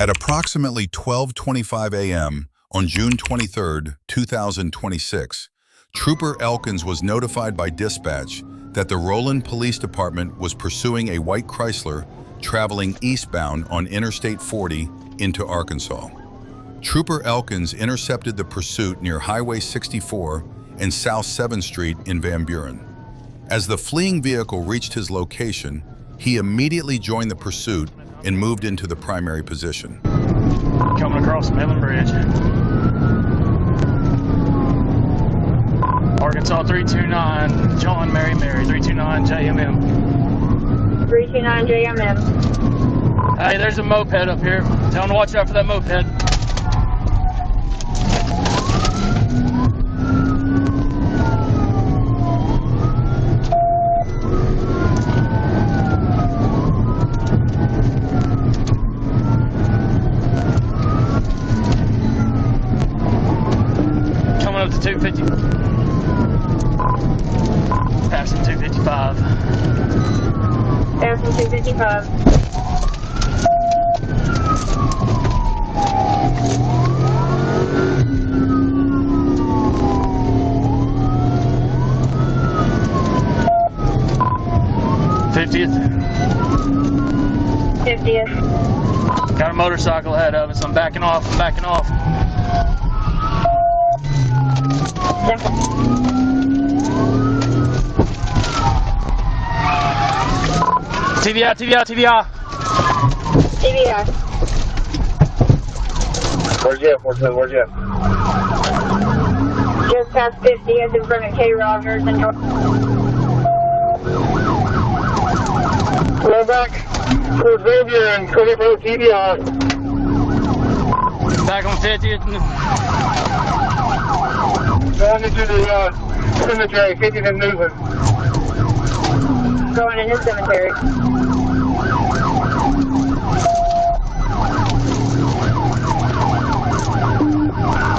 At approximately 12:25 a.m. on June 23, 2026, Trooper Elkins was notified by dispatch that the Roland Police Department was pursuing a white Chrysler traveling eastbound on Interstate 40 into Arkansas. Trooper Elkins intercepted the pursuit near Highway 64 and South 7th Street in Van Buren. As the fleeing vehicle reached his location, he immediately joined the pursuit and moved into the primary position. Coming across Millen Bridge. Arkansas 329, John, Mary, 329 JMM. 329 JMM. Hey, there's a moped up here. Tell them to watch out for that moped. Coming up to 250. Passing 255. Passing 255. '50th. 50th. Got a motorcycle ahead of us. I'm backing off. TVI. TVI. Where's you at? Where's you at? Just past 50th in front of K. Rogers and North. Go back to Xavier and Credit Road TVI. Back on 50th. Going into the cemetery, 50th and Newland. Going in the cemetery.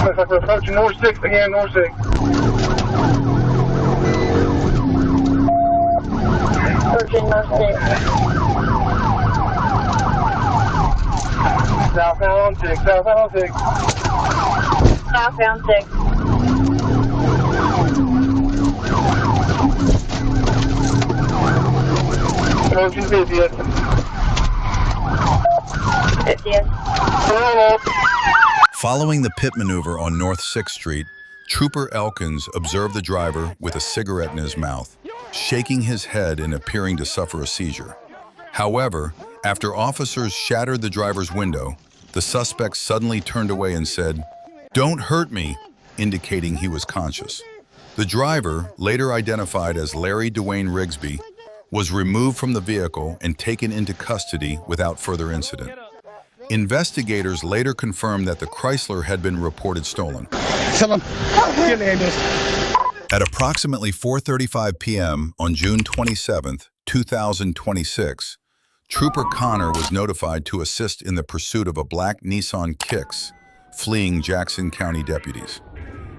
Looks like we're approaching North 6 again, North 6. Approaching North 6. Southbound 6, southbound 6. Southbound 6. Approaching 50th. 50th. Following the pit maneuver on North 6th Street, Trooper Elkins observed the driver with a cigarette in his mouth, shaking his head and appearing to suffer a seizure. However, after officers shattered the driver's window, the suspect suddenly turned away and said, "Don't hurt me," indicating he was conscious. The driver, later identified as Larry Dwayne Rigsby, was removed from the vehicle and taken into custody without further incident. Investigators later confirmed that the Chrysler had been reported stolen. At approximately 4:35 p.m. on June 27, 2026, Trooper Connor was notified to assist in the pursuit of a black Nissan Kicks, fleeing Jackson County deputies.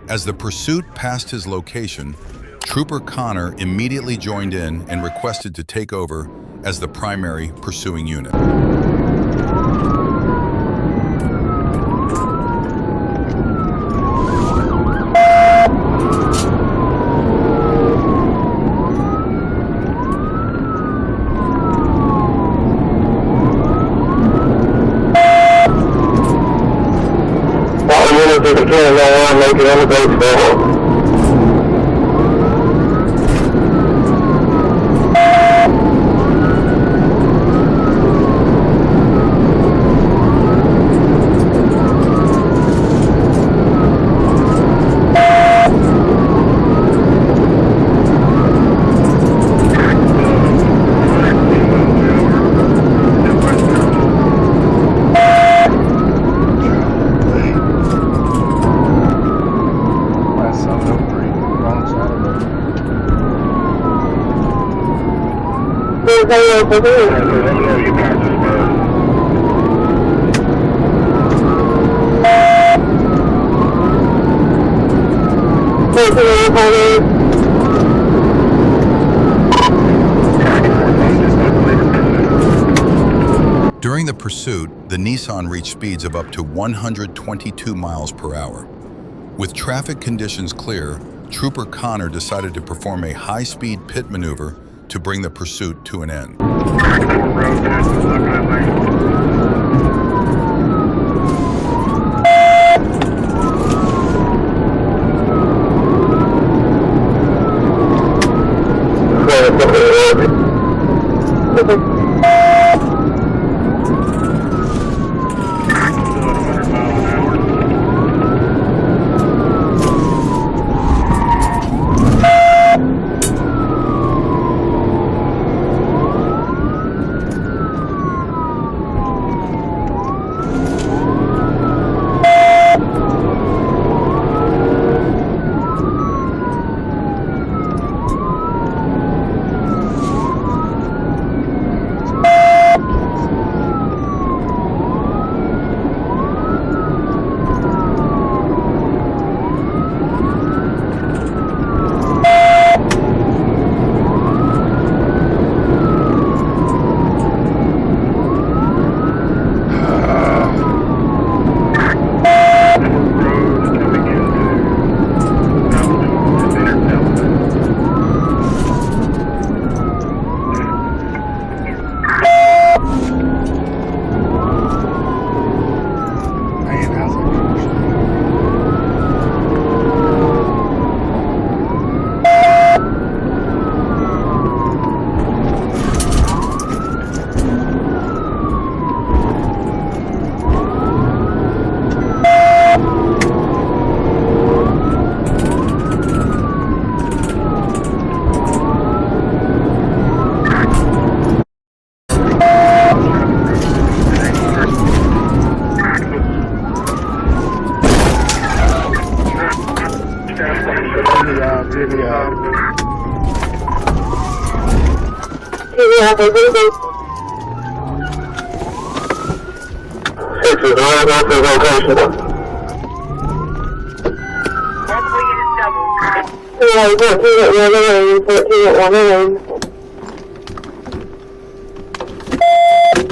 As the pursuit passed his location, Trooper Connor immediately joined in and requested to take over as the primary pursuing unit. During the pursuit, pursuit, the Nissan reached speeds of up to 122 miles per hour. With traffic conditions clear, Trooper Connor decided to perform a high-speed pit maneuver to bring the pursuit to an end.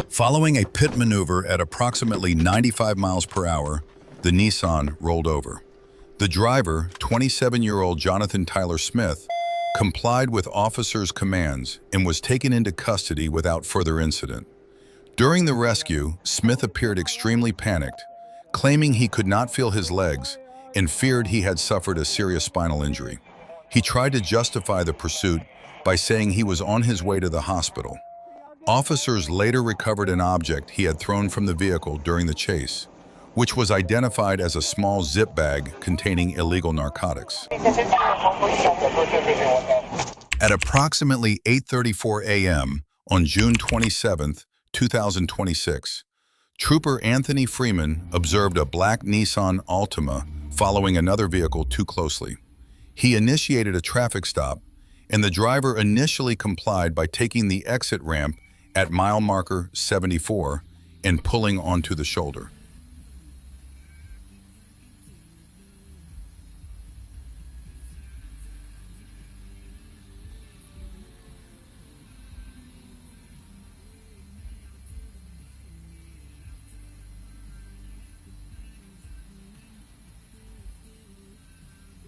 Following a pit maneuver at approximately 95 miles per hour, the Nissan rolled over. The driver, 27-year-old Jonathan Tyler Smith, complied with officers' commands and was taken into custody without further incident. During the rescue, Smith appeared extremely panicked, claiming he could not feel his legs and feared he had suffered a serious spinal injury. He tried to justify the pursuit by saying he was on his way to the hospital. Officers later recovered an object he had thrown from the vehicle during the chase, which was identified as a small zip bag containing illegal narcotics. At approximately 8:34 a.m. on June 27, 2026, Trooper Anthony Freeman observed a black Nissan Altima following another vehicle too closely. He initiated a traffic stop, and the driver initially complied by taking the exit ramp at mile marker 74 and pulling onto the shoulder.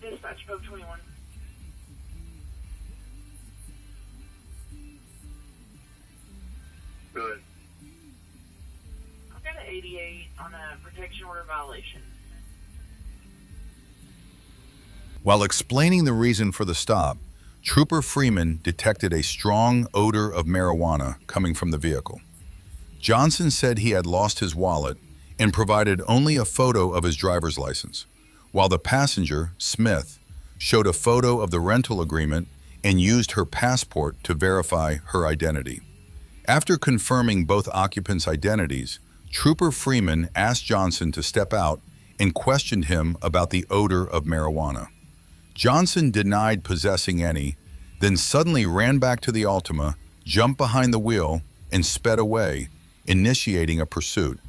Dispatch code 21. Good. I've got an 88 on a protection order violation. While explaining the reason for the stop, Trooper Freeman detected a strong odor of marijuana coming from the vehicle. Johnson said he had lost his wallet and provided only a photo of his driver's license, while the passenger, Smith, showed a photo of the rental agreement and used her passport to verify her identity. After confirming both occupants' identities, Trooper Freeman asked Johnson to step out and questioned him about the odor of marijuana. Johnson denied possessing any, then suddenly ran back to the Altima, jumped behind the wheel, and sped away, initiating a pursuit.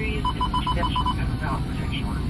Please exception and without protection order.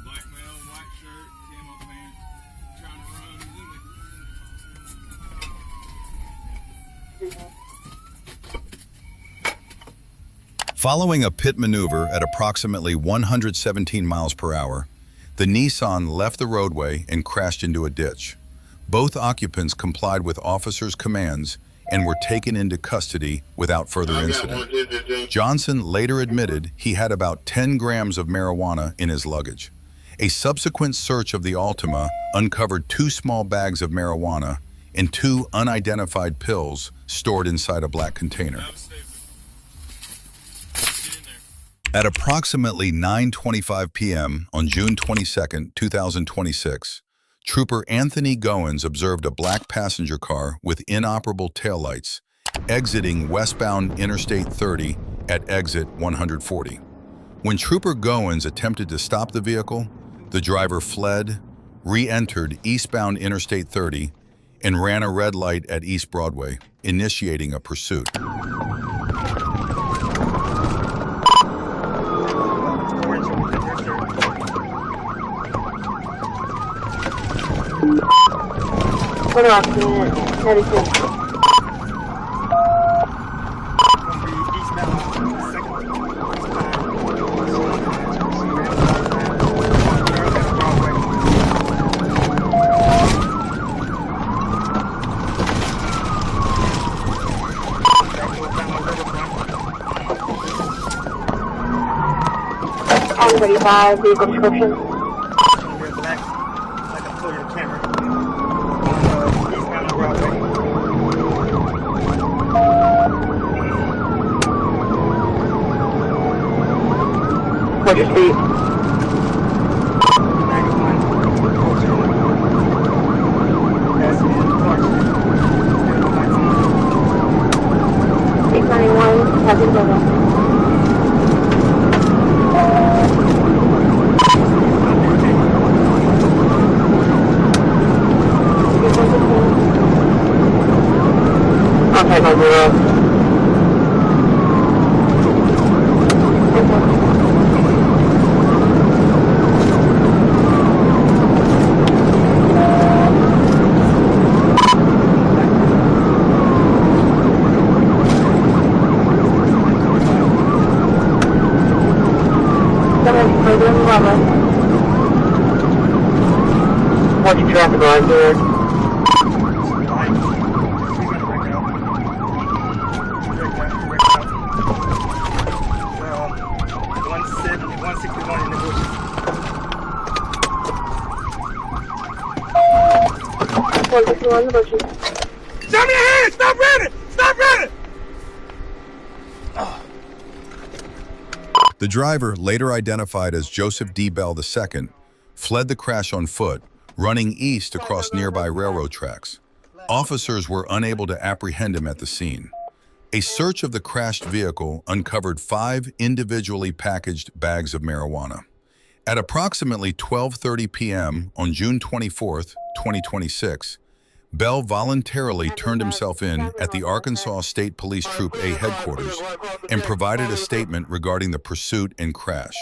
Black male, white shirt, camo pants, trying to run. Following a pit maneuver at approximately 117 miles per hour, the Nissan left the roadway and crashed into a ditch. Both occupants complied with officers' commands and were taken into custody without further incident. Johnson later admitted he had about 10 grams of marijuana in his luggage. A subsequent search of the Altima uncovered 2 small bags of marijuana and 2 unidentified pills stored inside a black container. At approximately 9:25 p.m. on June 22, 2026, Trooper Anthony Goins observed a black passenger car with inoperable taillights exiting westbound Interstate 30 at exit 140. When Trooper Goins attempted to stop the vehicle, the driver fled, re-entered eastbound Interstate 30, and ran a red light at East Broadway, initiating a pursuit. What off unit 36. On 35, vehicle description. What's your speed? 891, passing over. Contact on 0. Watch your traffic lights there. Stop your hands! Stop running! Stop running! The driver, later identified as Joseph D. Bell II, fled the crash on foot, running east across nearby railroad tracks. Officers were unable to apprehend him at the scene. A search of the crashed vehicle uncovered 5 individually packaged bags of marijuana. At approximately 12:30 p.m. on June 24, 2026, Bell voluntarily turned himself in at the Arkansas State Police Troop A headquarters and provided a statement regarding the pursuit and crash.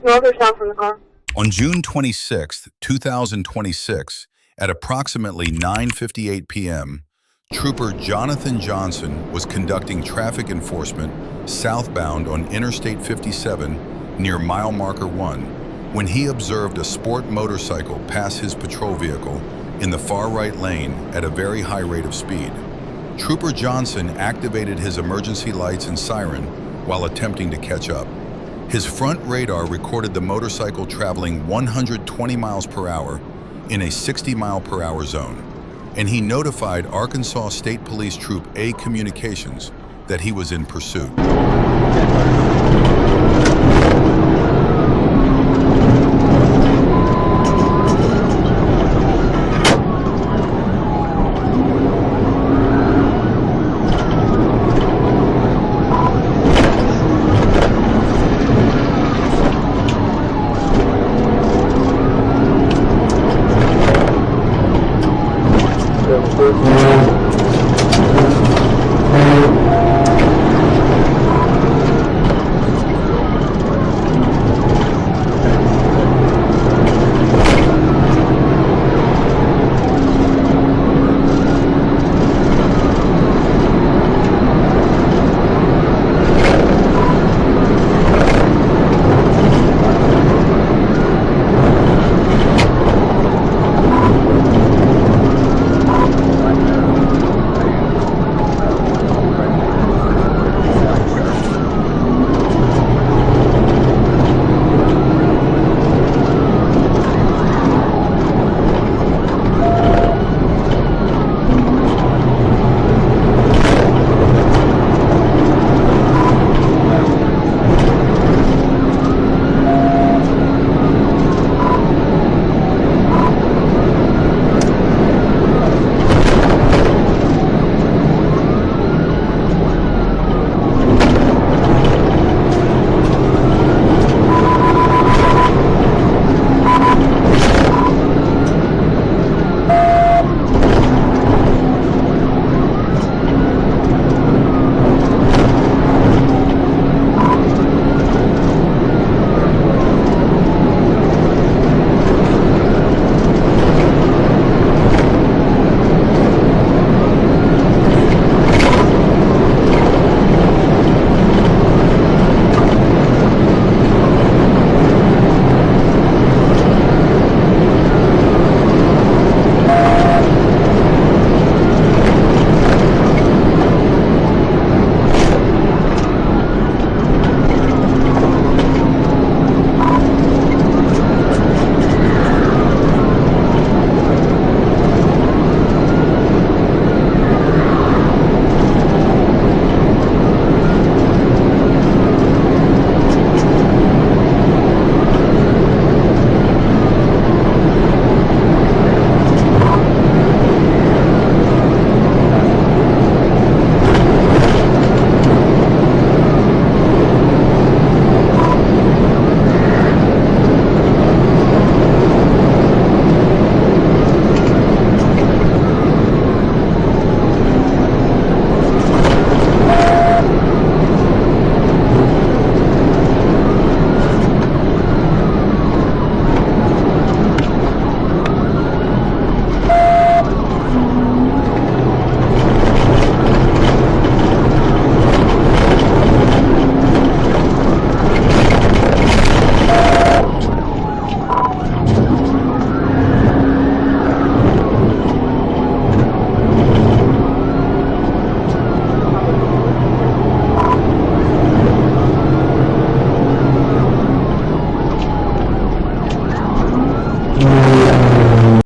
No other sound from the car. On June 26, 2026, at approximately 9:58 p.m., Trooper Jonathan Johnson was conducting traffic enforcement southbound on Interstate 57 near mile marker 1 when he observed a sport motorcycle pass his patrol vehicle in the far right lane at a very high rate of speed. Trooper Johnson activated his emergency lights and siren while attempting to catch up. His front radar recorded the motorcycle traveling 120 miles per hour in a 60 mile per hour zone, and he notified Arkansas State Police Troop A Communications that he was in pursuit.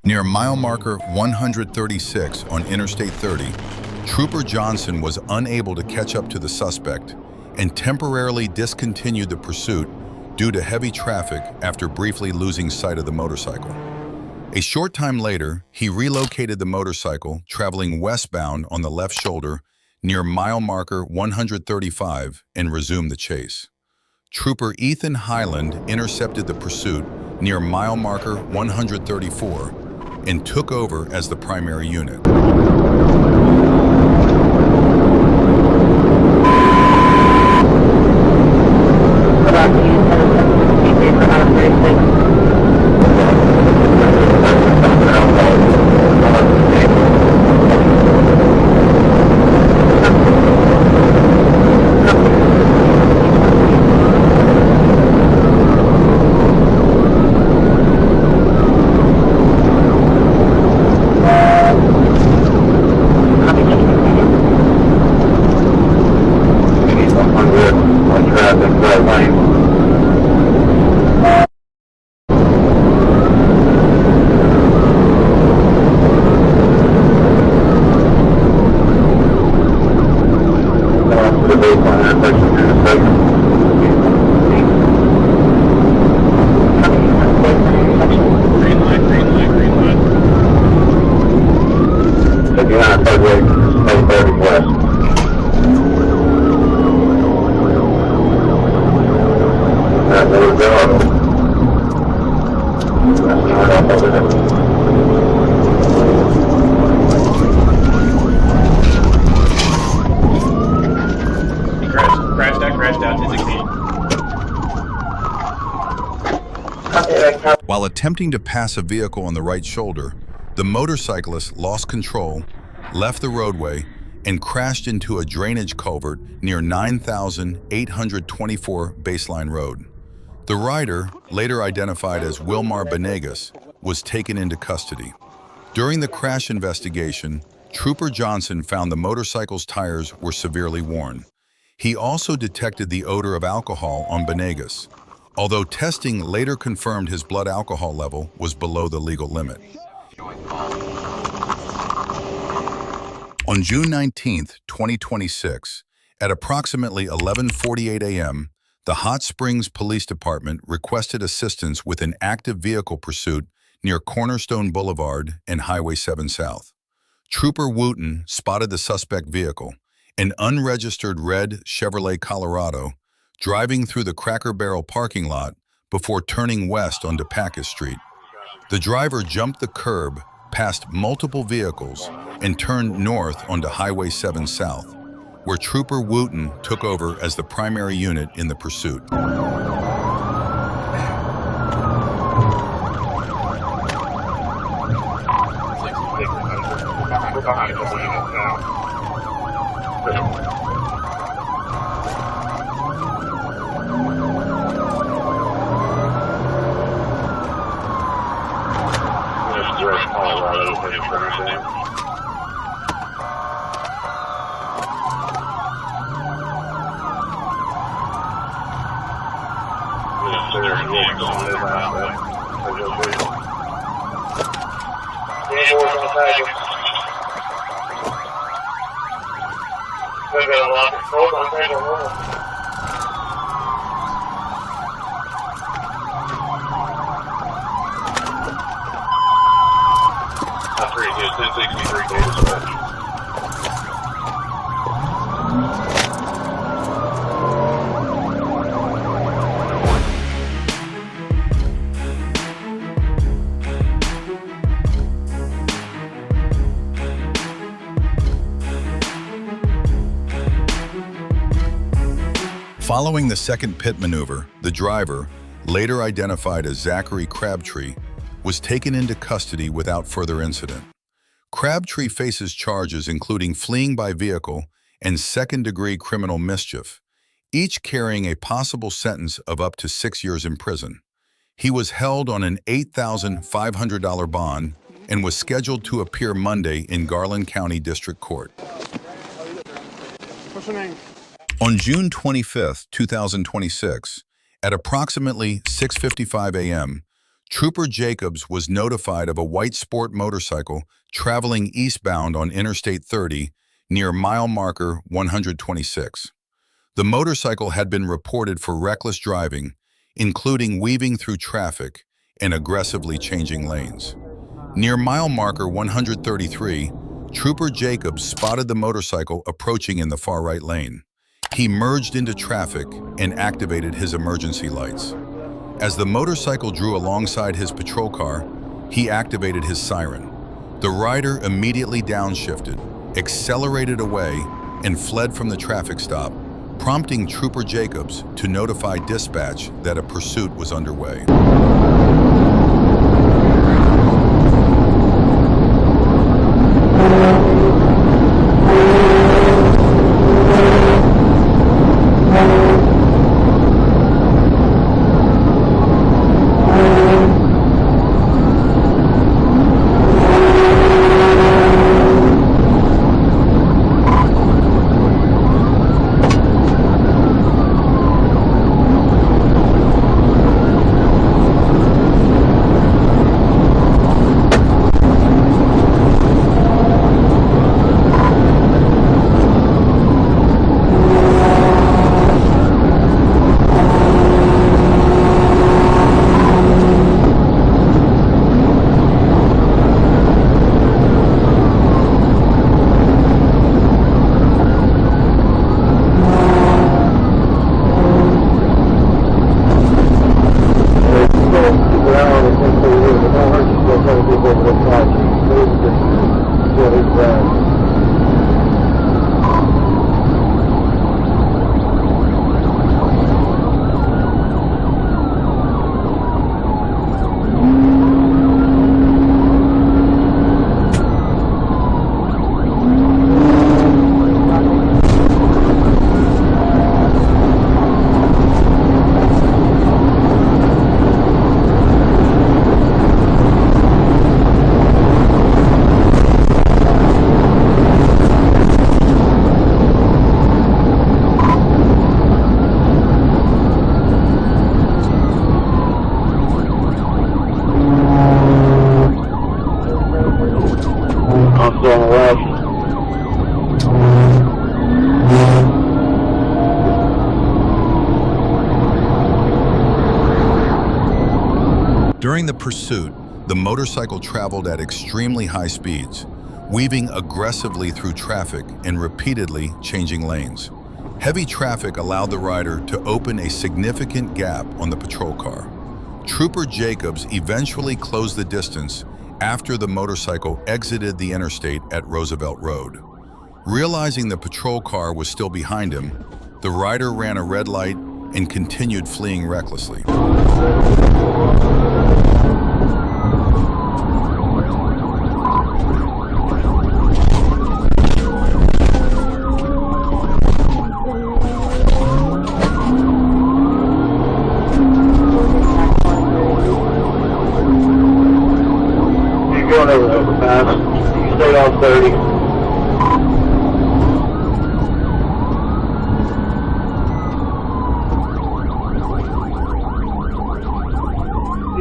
Near mile marker 136 on Interstate 30, Trooper Johnson was unable to catch up to the suspect and temporarily discontinued the pursuit due to heavy traffic after briefly losing sight of the motorcycle. A short time later, he relocated the motorcycle, traveling westbound on the left shoulder near mile marker 135 and resumed the chase. Trooper Ethan Highland intercepted the pursuit near mile marker 134 and took over as the primary unit. While attempting to pass a vehicle on the right shoulder, the motorcyclist lost control, left the roadway, and crashed into a drainage culvert near 9,824 Baseline Road. The rider, later identified as Wilmar Benegas, was taken into custody. During the crash investigation, Trooper Johnson found the motorcycle's tires were severely worn. He also detected the odor of alcohol on Benegas, although testing later confirmed his blood alcohol level was below the legal limit. On June 19, 2026, at approximately 11:48 a.m., the Hot Springs Police Department requested assistance with an active vehicle pursuit near Cornerstone Boulevard and Highway 7 South. Trooper Wooten spotted the suspect vehicle, an unregistered red Chevrolet Colorado, driving through the Cracker Barrel parking lot before turning west onto Packus Street. The driver jumped the curb past multiple vehicles and turned north onto Highway 7 South, where Trooper Wooten took over as the primary unit in the pursuit. Following the second pit maneuver, the driver, later identified as Zachary Crabtree, was taken into custody without further incident. Crabtree faces charges including fleeing by vehicle and second-degree criminal mischief, each carrying a possible sentence of up to 6 years in prison. He was held on an $8,500 bond and was scheduled to appear Monday in Garland County District Court. What's your name? On June 25, 2026, at approximately 6:55 a.m., Trooper Jacobs was notified of a white sport motorcycle traveling eastbound on Interstate 30 near mile marker 126. The motorcycle had been reported for reckless driving, including weaving through traffic and aggressively changing lanes. Near mile marker 133, Trooper Jacobs spotted the motorcycle approaching in the far right lane. He merged into traffic and activated his emergency lights. As the motorcycle drew alongside his patrol car, he activated his siren. The rider immediately downshifted, accelerated away, and fled from the traffic stop, prompting Trooper Jacobs to notify dispatch that a pursuit was underway. During the pursuit, the motorcycle traveled at extremely high speeds, weaving aggressively through traffic and repeatedly changing lanes. Heavy traffic allowed the rider to open a significant gap on the patrol car. Trooper Jacobs eventually closed the distance after the motorcycle exited the interstate at Roosevelt Road. Realizing the patrol car was still behind him, the rider ran a red light and continued fleeing recklessly. Going over the overpass. You stay on 30.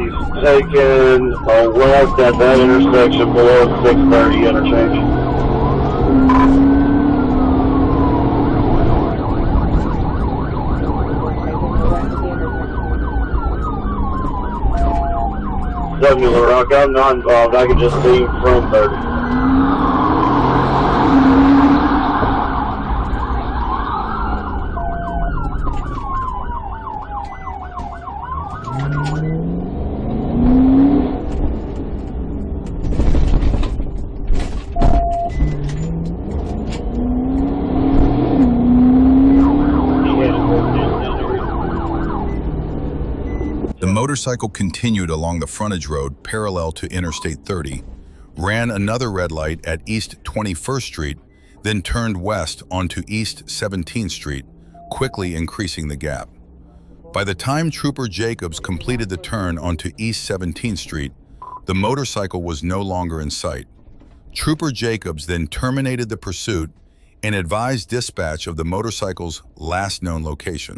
He's taking a left at that intersection below 630 interchange. Rock, I'm not involved. I can just see him from 30. The motorcycle continued along the frontage road parallel to Interstate 30, ran another red light at East 21st Street, then turned west onto East 17th Street, quickly increasing the gap. By the time Trooper Jacobs completed the turn onto East 17th Street, the motorcycle was no longer in sight. Trooper Jacobs then terminated the pursuit and advised dispatch of the motorcycle's last known location.